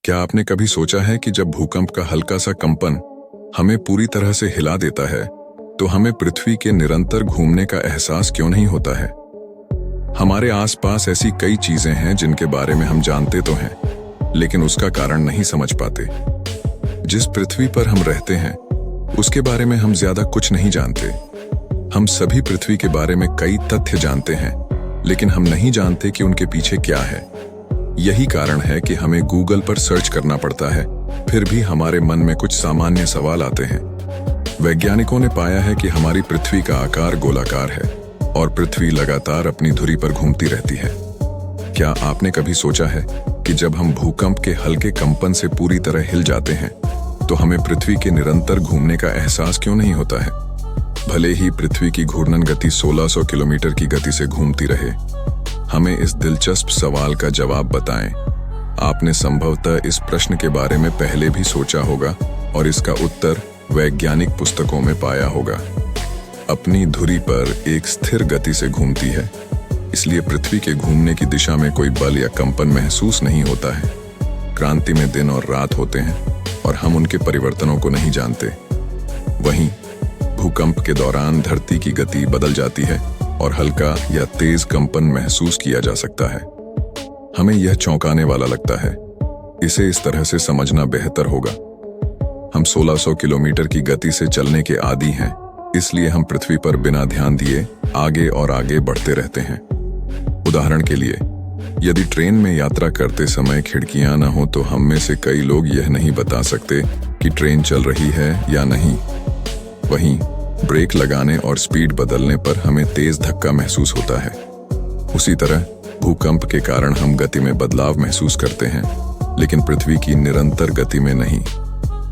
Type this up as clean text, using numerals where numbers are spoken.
क्या आपने कभी सोचा है कि जब भूकंप का हल्का सा कंपन हमें पूरी तरह से हिला देता है तो हमें पृथ्वी के निरंतर घूमने का एहसास क्यों नहीं होता है? हमारे आसपास ऐसी कई चीजें हैं जिनके बारे में हम जानते तो हैं, लेकिन उसका कारण नहीं समझ पाते। जिस पृथ्वी पर हम रहते हैं उसके बारे में हम ज्यादा कुछ नहीं जानते। हम सभी पृथ्वी के बारे में कई तथ्य जानते हैं, लेकिन हम नहीं जानते कि उनके पीछे क्या है। यही कारण है कि हमें गूगल पर सर्च करना पड़ता है, फिर भी हमारे मन में कुछ सामान्य सवाल आते हैं। वैज्ञानिकों ने पाया है कि हमारी पृथ्वी का आकार गोलाकार है और पृथ्वी लगातार अपनी धुरी पर घूमती रहती है। क्या आपने कभी सोचा है कि जब हम भूकंप के हल्के कंपन से पूरी तरह हिल जाते हैं तो हमें पृथ्वी के निरंतर घूमने का एहसास क्यों नहीं होता है? भले ही पृथ्वी की घूर्णन गति 1600 किलोमीटर की गति से घूमती रहे। हमें इस दिलचस्प सवाल का जवाब बताएं। आपने संभवतः इस प्रश्न के बारे में पहले भी सोचा होगा और इसका उत्तर वैज्ञानिक पुस्तकों में पाया होगा। अपनी धुरी पर एक स्थिर गति से घूमती है, इसलिए पृथ्वी के घूमने की दिशा में कोई बल या कंपन महसूस नहीं होता है। क्रांति में दिन और रात होते हैं और हम उनके परिवर्तनों को नहीं जानते। वहीं भूकंप के दौरान धरती की गति बदल जाती है और हल्का या तेज कंपन महसूस किया जा सकता है। हमें यह चौंकाने वाला लगता है। इसे इस तरह से समझना बेहतर होगा। हम 1600 किलोमीटर की गति से चलने के आदी हैं, इसलिए हम पृथ्वी पर बिना ध्यान दिए आगे और आगे बढ़ते रहते हैं। उदाहरण के लिए, यदि ट्रेन में यात्रा करते समय खिड़कियां न हो तो हम में से कई लोग यह नहीं बता सकते कि ट्रेन चल रही है या नहीं। वहीं ब्रेक लगाने और स्पीड बदलने पर हमें तेज धक्का महसूस होता है। उसी तरह भूकंप के कारण हम गति में बदलाव महसूस करते हैं, लेकिन पृथ्वी की निरंतर गति में नहीं।